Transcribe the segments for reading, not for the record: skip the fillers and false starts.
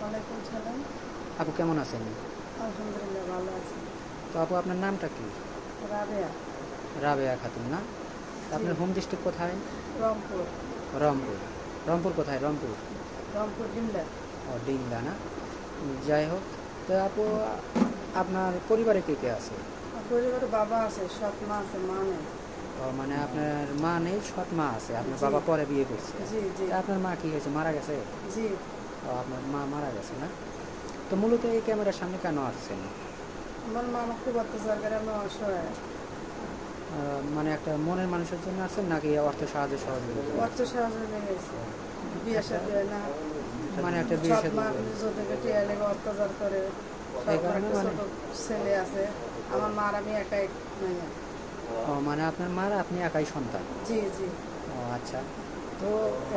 ওয়ালাইকুম সালাম। আপু কেমন আছেন? আলহামদুলিল্লাহ ভালো আছি। তো আপু আপনার নামটা কি? রাবেয়া। রাবেয়া খাতুন না? তা জি। আপনার হোম ডিস্ট্রিক্ট কোথায়? রংপুর। রংপুর। রংপুর কোথায়? রংপুর রংপুর ডিমলা। ও ডিমলা না? যাই হোক, তো আপু আপনার পরিবারে কে কে আছে? আর পরিবারে বাবা আছে, সৎ মা আছে, মা নেই। ও মানে আপনার মা নেই, সৎ মা আছে, আপনার জি বাবা পরে বিয়ে করছে। জি জি তা আপনার মা কি হয়েছে, মারা গেছে? জি। ও আপনার মা মারা গেছে না? তো মূলত এই ক্যামেরার সামনে কেন আসছেন? আমার মা আমার খুব অত্যাচার করে, আমি অসহায়। মানে একটা মনের মানুষের জন্য আসছেন নাকি অর্থ সাহায্য সহযোগিতার জন্য অর্থ আসছেন? সাহায্য লেগেছে, বিয়ে একটা শাদী হয় না। মানে একটা বিয়ে সৎ শাদী মা নিজেদেরকে টিয়া লেগে অত্যাচার করে। এই সৎ মার কারণে একটা মানে ছোট ছেলে আছে। আমার মার আমি একাই মাইয়া। ও মানে আপনার মার আপনি একাই সন্তান? জি জি ও আচ্ছা। তো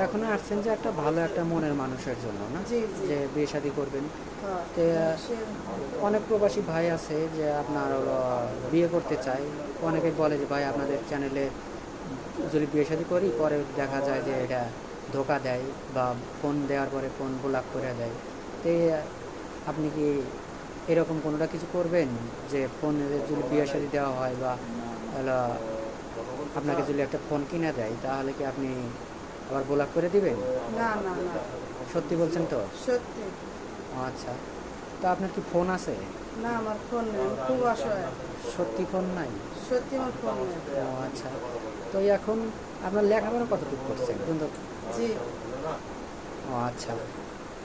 এখন আসছেন যে একটা ভালো একটা মনের মানুষের জন্য না, জি জি। যে বিয়ে শাদী করবেন। হ্যাঁ। তো সে অনেক প্রবাসী ভাই আছে যে আপনার হলো বিয়ে করতে চায়। অনেকে বলে যে ভাই আপনাদের চ্যানেলে যদি বিয়ে শাদী করি পরে দেখা যায় যে এটা ধোকা দেয় বা ফোন দেওয়ার পরে ফোন ব্লক করে দেয়। তো আপনি কি এরকম কোনোটা কিছু করবেন যে ফোন যদি বিয়ে শাদী দেওয়া হয় বা হলো আপনাকে যদি একটা ফোন কিনে দেয় তাহলে কি আপনি আবার ব্লক করে দিবেন? না না না, সত্যি বলছেন তো? সত্যি। ও আচ্ছা। তো আপনার কি ফোন আছে? না, আমার ফোন নেই, আমি খুব অসহায়। সত্যি ফোন নাই? সত্যি আমার ফোন নেই। ও আচ্ছা। তো এখন আপনার লেখাপড়া কতটুকু করছেন কিন্তু? জি ও আচ্ছা।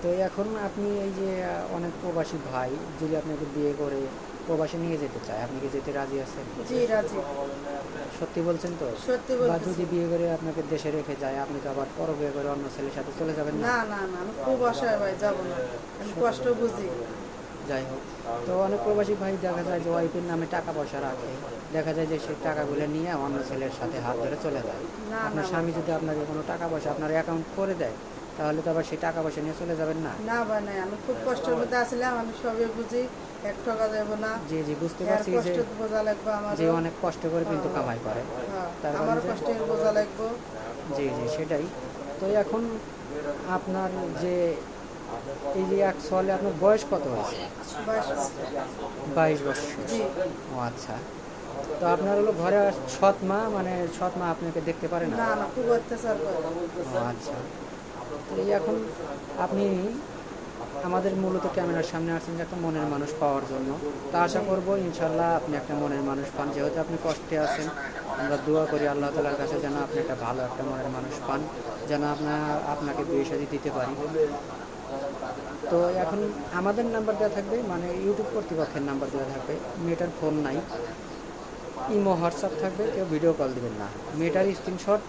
তো এখন আপনি এই যে অনেক প্রবাসী ভাই যদি আপনাকে বিয়ে করে প্রবাসে নিয়ে যেতে চায়, আপনি কি যেতে রাজি আছেন? জি রাজি। সত্যি বলছেন তো? সত্যি বা বলতেছি। যদি বিয়ে করে আপনাকে দেশে রেখে যায় আপনি তো আবার পর বিয়ে করে অন্য ছেলের সাথে চলে যাবেন না? না না না, আমি খুব অসহায় ভাই, যাবো না। আমি কষ্ট বুঝি। যাই হোক, তো অনেক প্রবাসী ভাই দেখা যায় যে ওয়াইফের নামে টাকা পয়সা রাখে, দেখা যায় যে সে টাকাগুলো নিয়ে অন্য ছেলের সাথে হাত ধরে চলে যায়। না না আপনার ভাই। স্বামী যদি আপনাকে কোনো টাকা পয়সা আপনার অ্যাকাউন্ট করে দেয় তাহলে তো আবার সেই টাকা পয়সা নিয়ে চলে যাবেন না? না ভাই নাই, আমি খুব কষ্টের মধ্যে আসলাম, আমি সবই বুঝি। এক টাকা যাবো না। জি জি, বুঝতে এর পারছি যে কষ্ট বোঝা লাগবে যে আমারও। অনেক কষ্ট করে কিন্তু কামাই করে। হ্যাঁ, তার কারণ আমারও যে কষ্টের বোঝা লাগবে। জি জি সেটাই। তো এখন আপনার যে এই যে অ্যাকচুয়ালি আপনার বয়স কত হয়েছে? 22 বছর। 22 বছর। জি। ও আচ্ছা। তো আপনার হলো ঘরে সৎ মা, মানে সৎ মা আপনাকে দেখতে পারে না? না না, খুব অত্যাচার করে। ও আচ্ছা। তো এই এখন আপনি আমাদের মূলত ক্যামেরার সামনে আসছেন যে একটা মনের মানুষ পাওয়ার জন্য। তা আশা জি করব ইনশাল্লাহ আপনি একটা মনের মানুষ পান, যেহেতু আপনি কষ্টে আছেন। আমরা দোয়া করি আল্লাহ তালার কাছে যেন আপনি একটা ভালো একটা মনের মানুষ পান, যেন আপনাকে বিয়ে শাদী দিতে পারি। তো এখন আমাদের নাম্বার দেওয়া থাকবে, মানে ইউটিউব কর্তৃপক্ষের নাম্বার দেওয়া থাকবে। মেয়েটার ফোন নাই, ইমো হোয়াটসঅ্যাপ থাকবে, কেউ ভিডিও কল দেবেন না। মেয়েটার স্ক্রিনশট